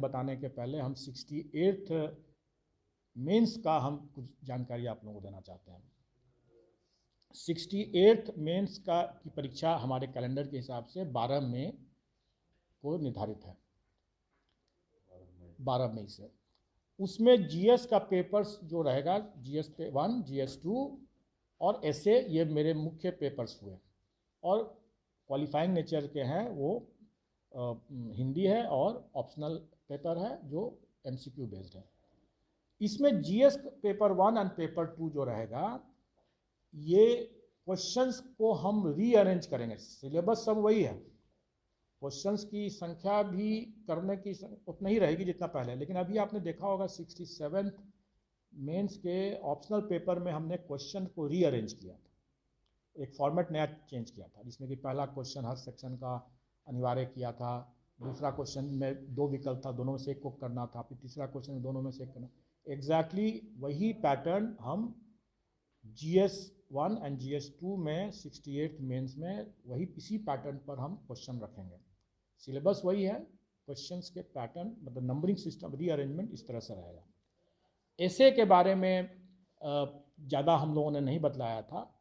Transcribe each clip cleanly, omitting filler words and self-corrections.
बताने के पहले हम 68th मेंस का हम कुछ जानकारी आप लोगों को देना चाहते हैं। 68th मेंस की परीक्षा हमारे कैलेंडर के हिसाब से 12 मई को निर्धारित है, 12 मई से। उसमें जीएस का पेपर्स जो रहेगा, जीएस 1, जीएस 2 और ऐसे, ये मेरे मुख्य पेपर्स हुए। और क्वालिफाइंग नेचर के हैं वो हिंदी है और ऑप्शनल पेपर है जो एमसीक्यू बेस्ड है। इसमें जीएस पेपर 1 एंड पेपर 2 जो रहेगा, ये क्वेश्चंस को हम रीअरेंज करेंगे। सिलेबस सब वही है, क्वेश्चंस की संख्या भी करने की उतना ही रहेगी जितना पहले, लेकिन अभी आपने देखा होगा 67th मेंस के ऑप्शनल पेपर में हमने क्वेश्चन को रीअरेंज किया था, एक फॉर्मेट नया चेंज किया था, जिसमें कि पहला क्वेश्चन हर सेक्शन का अनिवार्य किया था, दूसरा क्वेश्चन में 2 विकल्प था, दोनों में से एक को करना था, फिर तीसरा क्वेश्चन में दोनों में से एक करना। एग्जैक्टली वही पैटर्न हम GS 1 एंड GS 2 में 68th मेंस में वही इसी पैटर्न पर हम क्वेश्चन रखेंगे। सिलेबस वही है, क्वेश्चंस के पैटर्न मतलब नंबरिंग सिस्टम रीअरेंजमेंट इस तरह से रहेगा। ऐसे के बारे में ज़्यादा हम लोगों ने नहीं बतलाया था,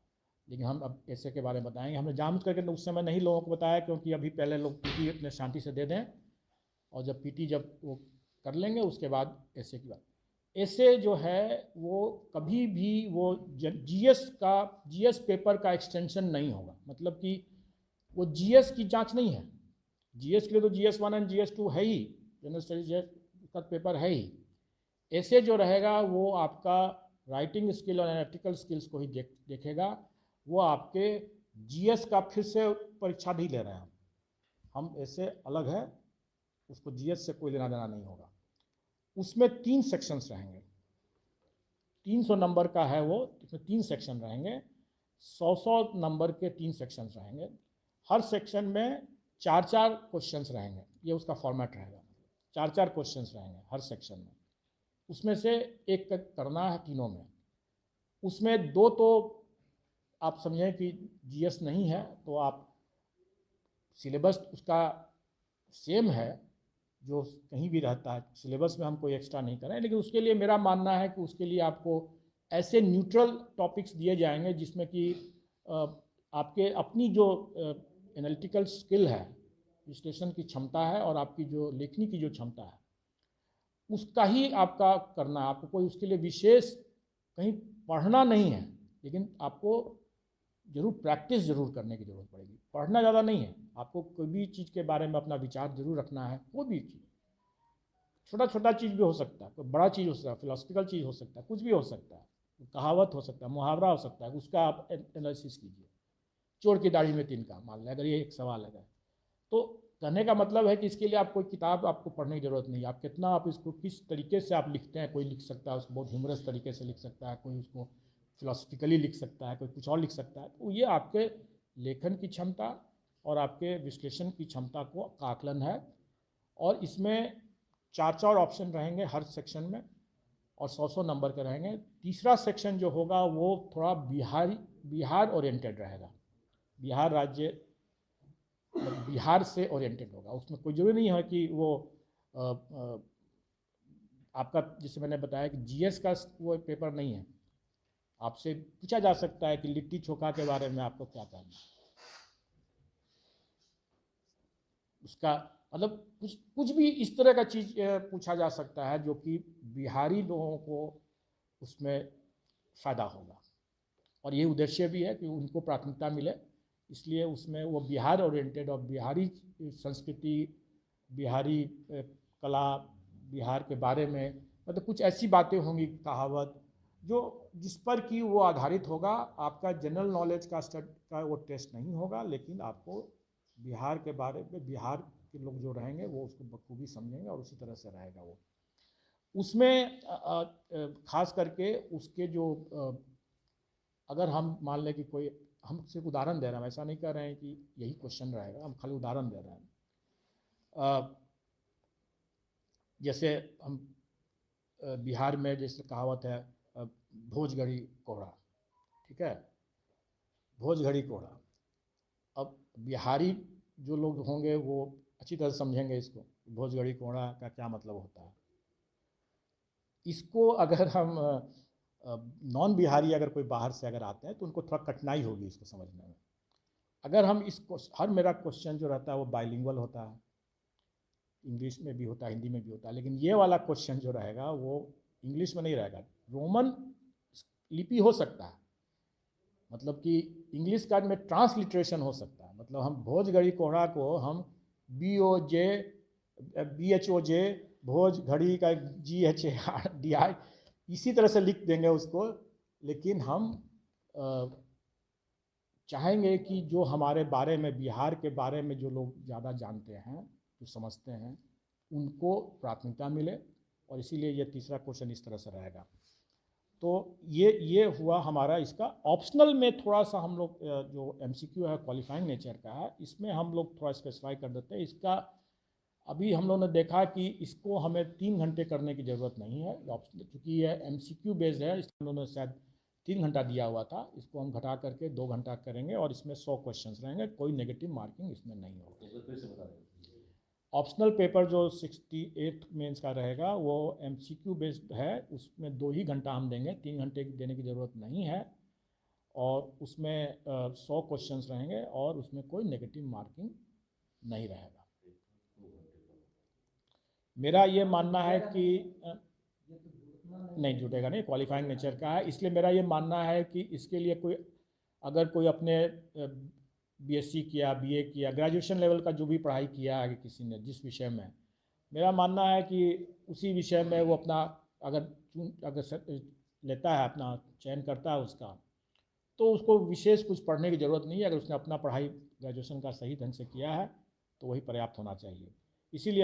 लेकिन हम अब ऐसे के बारे में बताएंगे। हमने जानबूझ करके उस समय नहीं लोगों को बताया, क्योंकि अभी पहले लोग पीटी अपने शांति से दे दें, और जब पीटी जब वो कर लेंगे उसके बाद ऐसे की बात। ऐसे जो है वो कभी भी वो जीएस पेपर का एक्सटेंशन नहीं होगा, मतलब कि वो जीएस की जांच नहीं है। जीएस के लिए तो GS 1 एंड GS 2 है ही, जनरल स्टडीज का पेपर है ही। ऐसे जो रहेगा वो आपका राइटिंग स्किल और एनालिटिकल स्किल्स को ही देखेगा। वो आपके जीएस का फिर से परीक्षा नहीं ले रहे हैं हम ऐसे अलग है, उसको जीएस से कोई लेना देना नहीं होगा। उसमें 3 सेक्शंस रहेंगे, 300 नंबर का है वो, इसमें 3 सेक्शन रहेंगे, 100 नंबर के 3 सेक्शंस रहेंगे। हर सेक्शन में 4-4 क्वेश्चंस रहेंगे, ये उसका फॉर्मेट रहेगा। 4-4 क्वेश्चंस रहेंगे हर सेक्शन में, उसमें से एक करना है तीनों में। उसमें 2 तो आप समझें कि जीएस नहीं है, तो आप सिलेबस उसका सेम है जो कहीं भी रहता है, सिलेबस में हम कोई एक्स्ट्रा नहीं करें। लेकिन उसके लिए मेरा मानना है कि उसके लिए आपको ऐसे न्यूट्रल टॉपिक्स दिए जाएंगे जिसमें कि आपके अपनी जो एनालिटिकल स्किल है, विश्लेषण की क्षमता है, और आपकी जो लेखनी की जो क्षमता है, उसका ही आपका करना है। आपको कोई उसके लिए विशेष कहीं पढ़ना नहीं है, लेकिन आपको जरूर प्रैक्टिस जरूर करने की ज़रूरत पड़ेगी। पढ़ना ज़्यादा नहीं है, आपको कोई भी चीज़ के बारे में अपना विचार जरूर रखना है। कोई भी चीज़, छोटा छोटा चीज़ भी हो सकता है, कोई बड़ा चीज़ हो सकता है, फिलोसफिकल चीज़ हो सकता है, कुछ भी हो सकता है, कहावत हो सकता है, मुहावरा हो सकता है, उसका आप एनालिसिस कीजिए। चोर की दाढ़ी में तिनका, मान लें अगर ये एक सवाल है, तो कहने का मतलब है कि इसके लिए आप कोई किताब आपको पढ़ने की ज़रूरत नहीं है। आप कितना आप इसको किस तरीके से आप लिखते हैं, कोई लिख सकता है उसको बहुत ह्यूमरस तरीके से लिख सकता है, कोई उसको फिलोसफिकली लिख सकता है, कोई कुछ और लिख सकता है। तो ये आपके लेखन की क्षमता और आपके विश्लेषण की क्षमता का आकलन है। और इसमें 4-4 ऑप्शन रहेंगे हर सेक्शन में, और 100-100 नंबर के रहेंगे। तीसरा सेक्शन जो होगा वो थोड़ा बिहार ओरिएंटेड रहेगा, बिहार राज्य, बिहार से ओरिएंटेड होगा। उसमें कोई जरूरी नहीं है कि वो आपका, जिसे मैंने बताया कि जीएस का वो पेपर नहीं है। आपसे पूछा जा सकता है कि लिट्टी चोखा के बारे में आपको क्या कहना है, उसका मतलब कुछ भी इस तरह का चीज़ पूछा जा सकता है जो कि बिहारी लोगों को उसमें फ़ायदा होगा। और ये उद्देश्य भी है कि उनको प्राथमिकता मिले, इसलिए उसमें वो बिहार ओरिएंटेड और बिहारी संस्कृति, बिहारी कला, बिहार के बारे में मतलब कुछ ऐसी बातें होंगी, कहावत, जो जिस पर कि वो आधारित होगा। आपका जनरल नॉलेज का वो टेस्ट नहीं होगा, लेकिन आपको बिहार के बारे में, बिहार के लोग जो रहेंगे वो उसको बखूबी समझेंगे और उसी तरह से रहेगा वो। उसमें खास करके उसके जो अगर हम मान लें कि कोई, हम सिर्फ उदाहरण दे रहे हैं, ऐसा नहीं कह रहे हैं कि यही क्वेश्चन रहेगा, हम खाली उदाहरण दे रहे हैं। जैसे हम बिहार में जैसे कहावत है भोज घड़ी कोहड़ा, ठीक है, भोज घड़ी कोहड़ा। अब बिहारी जो लोग होंगे वो अच्छी तरह से समझेंगे इसको, भोजगढ़ी कोड़ा का क्या मतलब होता है। इसको अगर हम नॉन बिहारी अगर कोई बाहर से अगर आते हैं तो उनको थोड़ा कठिनाई होगी इसको समझने में। अगर हम इसको, हर मेरा क्वेश्चन जो रहता है वो बाइलिंगुअल होता है, इंग्लिश में भी होता है, हिंदी में भी होता है, लेकिन ये वाला क्वेश्चन जो रहेगा वो इंग्लिश में नहीं रहेगा, रोमन लिपि हो सकता है, मतलब कि इंग्लिश का में ट्रांसलिट्रेशन हो सकता है, मतलब हम भोजगढ़ी कोहड़ा को हम BHOJ भोज घड़ी का GHARDI इसी तरह से लिख देंगे उसको। लेकिन हम चाहेंगे कि जो हमारे बारे में, बिहार के बारे में जो लोग ज़्यादा जानते हैं, जो समझते हैं, उनको प्राथमिकता मिले, और इसीलिए ये तीसरा क्वेश्चन इस तरह से रहेगा। तो ये हुआ हमारा इसका। ऑप्शनल में थोड़ा सा हम लोग जो MCQ है क्वालिफाइंग नेचर का है, इसमें हम लोग थोड़ा स्पेसिफाई कर देते हैं इसका। अभी हम लोगों ने देखा कि इसको हमें 3 घंटे करने की ज़रूरत नहीं है ऑप्शनल, क्योंकि ये MCQ बेस्ड है, इसमें उन्होंने शायद 3 घंटा दिया हुआ था, इसको हम घटा करके 2 घंटा करेंगे, और इसमें 100 क्वेश्चन रहेंगे, कोई नेगेटिव मार्किंग इसमें नहीं होगा। ऑप्शनल पेपर जो 68 मेंस का रहेगा वो MCQ बेस्ड है, उसमें 2 ही घंटा हम देंगे, 3 घंटे देने की ज़रूरत नहीं है, और उसमें 100 क्वेश्चंस रहेंगे, और उसमें कोई नेगेटिव मार्किंग नहीं रहेगा। मेरा ये मानना है कि नहीं जुटेगा, नहीं, क्वालिफाइंग नेचर का है, इसलिए मेरा ये मानना है कि इसके लिए कोई, अगर कोई अपने BSc किया, BA किया, ग्रेजुएशन लेवल का जो भी पढ़ाई किया है किसी ने जिस विषय में, मेरा मानना है कि उसी विषय में वो अपना अगर लेता है, अपना चयन करता है उसका, तो उसको विशेष कुछ पढ़ने की ज़रूरत नहीं है। अगर उसने अपना पढ़ाई ग्रेजुएशन का सही ढंग से किया है तो वही पर्याप्त होना चाहिए। इसीलिए हम